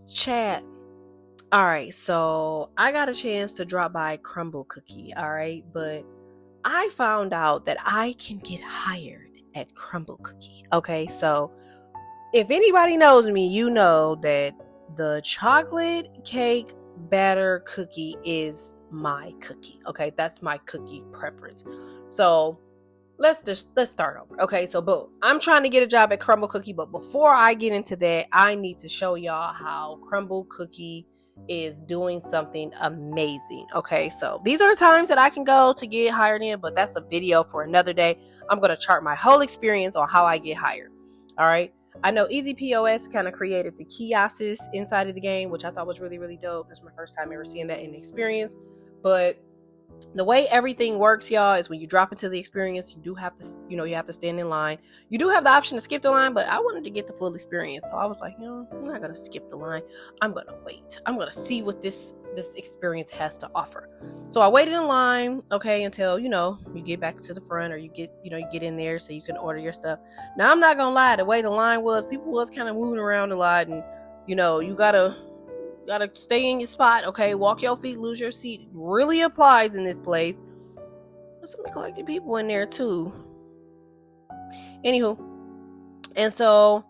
Chat. All right, so I got a chance to drop by Crumble Cookie, all right, but I found out that I can get hired at Crumble Cookie. Okay, so if anybody knows me, you know that the chocolate cake batter cookie is my cookie. Okay, that's my cookie preference. So let's start over. Okay, so boom, I'm trying to get a job at Crumble Cookie, but before I get into that, I need to show y'all how Crumble Cookie is doing something amazing. Okay, so these are the times that I can go to get hired in, but that's a video for another day. I'm going to chart my whole experience on how I get hired. All right, I know Easy POS kind of created the kiosks inside of the game, which I thought was really, really dope. That's my first time ever seeing that in the experience. But the way everything works, y'all, is when you drop into the experience, you do have to, you have to stand in line. You do have the option to skip the line, but I wanted to get the full experience. So I was like, I'm not going to skip the line. I'm going to wait. I'm going to see what this experience has to offer. So I waited in line, okay, until, you get back to the front, or you get in there so you can order your stuff. Now, I'm not going to lie. The way the line was, people was kind of moving around a lot, and, you gotta stay in your spot, okay? Walk your feet, lose your seat. Really applies in this place. There's some neglected people in there too. Anywho, and so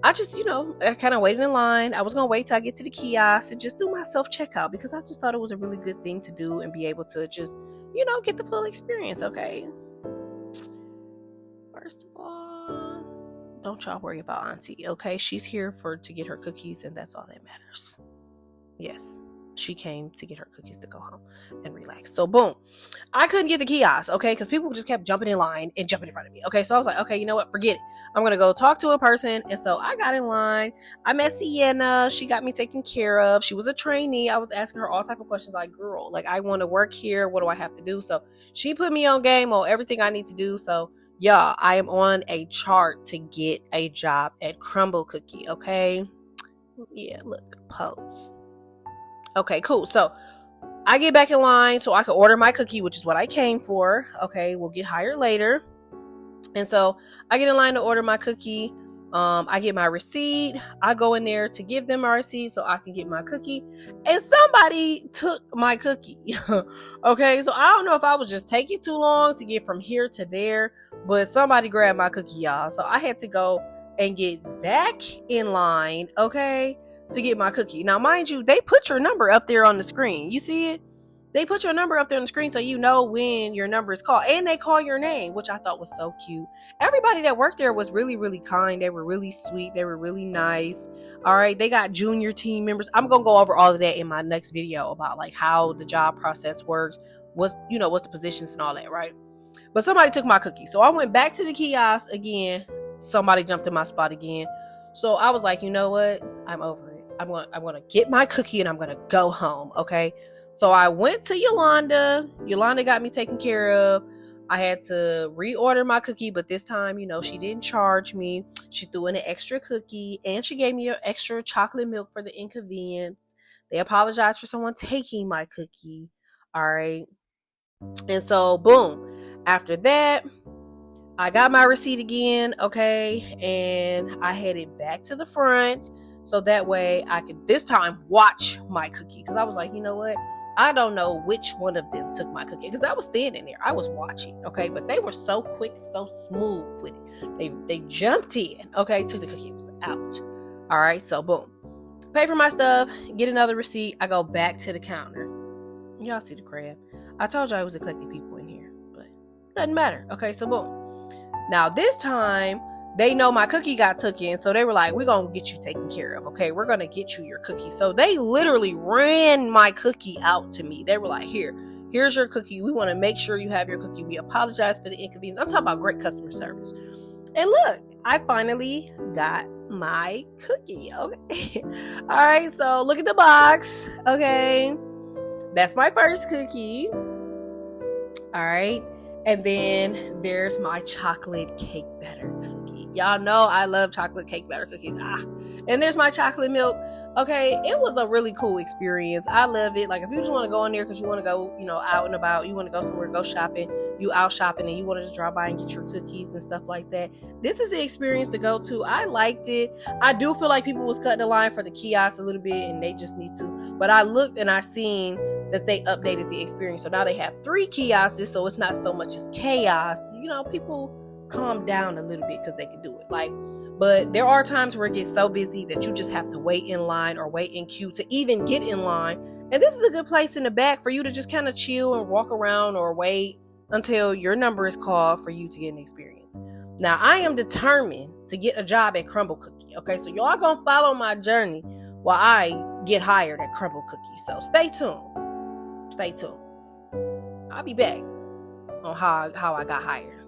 I just, I kind of waited in line. I was gonna wait till I get to the kiosk and just do my self checkout, because I just thought it was a really good thing to do and be able to just, get the full experience, okay? First of all, don't y'all worry about Auntie, okay? She's here to get her cookies, and that's all that matters. Yes, she came to get her cookies to go home and relax. So boom, I couldn't get the kiosk, okay, because people just kept jumping in line and jumping in front of me. Okay, so I was like, okay, you know what, forget it. I'm gonna go talk to a person. And so I got in line. I met Sienna. She got me taken care of. She was a trainee. I was asking her all type of questions, like, girl, like, I want to work here. What do I have to do? So she put me on game on everything I need to do. So yeah, I am on a chart to get a job at Crumble Cookie. Okay, yeah, look, pose. Okay, cool. So I get back in line so I can order my cookie, which is what I came for. Okay, we'll get hired later. And so I get in line to order my cookie. I get my receipt. I go in there to give them my receipt so I can get my cookie. And somebody took my cookie. Okay, so I don't know if I was just taking too long to get from here to there, but somebody grabbed my cookie, y'all. So I had to go and get back in line, okay, to get my cookie. Now, mind you, they put your number up there on the screen. You see it? They put your number up there on the screen so you know when your number is called. And they call your name, which I thought was so cute. Everybody that worked there was really, really kind. They were really sweet. They were really nice. All right. They got junior team members. I'm going to go over all of that in my next video about like how the job process works. What's the positions and all that, right? But somebody took my cookie. So I went back to the kiosk again. Somebody jumped in my spot again. So I was like, you know what? I'm over it. I'm going to get my cookie and I'm going to go home. Okay. So I went to Yolanda. Yolanda got me taken care of. I had to reorder my cookie, but this time, she didn't charge me. She threw in an extra cookie and she gave me an extra chocolate milk for the inconvenience. They apologized for someone taking my cookie. All right. And so boom, after that, I got my receipt again. Okay. And I headed back to the front. So that way I could this time watch my cookie. Because I was like, you know what? I don't know which one of them took my cookie. Because I was standing there. I was watching. Okay. But they were so quick, so smooth with it. They jumped in. Okay. Took the cookie. It was out. All right. So boom. Pay for my stuff. Get another receipt. I go back to the counter. Y'all see the crab. I told y'all I was eclectic people in here. But doesn't matter. Okay. So boom. Now this time, they know my cookie got took in, so they were like, we're going to get you taken care of, okay? We're going to get you your cookie. So they literally ran my cookie out to me. They were like, here's your cookie. We want to make sure you have your cookie. We apologize for the inconvenience. I'm talking about great customer service. And look, I finally got my cookie, okay? All right, so look at the box, okay? That's my first cookie. All right. And then there's my chocolate cake batter cookie. Y'all know I love chocolate cake batter cookies. And there's my chocolate milk. Okay, it was a really cool experience. I loved it. Like, if you just want to go in there because you want to go, out and about, you want to go somewhere, go shopping, you out shopping, and you want to just drop by and get your cookies and stuff like that, this is the experience to go to. I liked it. I do feel like people was cutting the line for the kiosks a little bit, and they just need to. But I looked and I seen that they updated the experience. So now they have 3 kiosks, so it's not so much as chaos. People calm down a little bit because they can do it. But there are times where it gets so busy that you just have to wait in line or wait in queue to even get in line. And this is a good place in the back for you to just kind of chill and walk around or wait until your number is called for you to get an experience. Now, I am determined to get a job at Crumble Cookie. Okay, so y'all gonna follow my journey while I get hired at Crumble Cookie. So stay tuned. Stay tuned. I'll be back on how I got hired.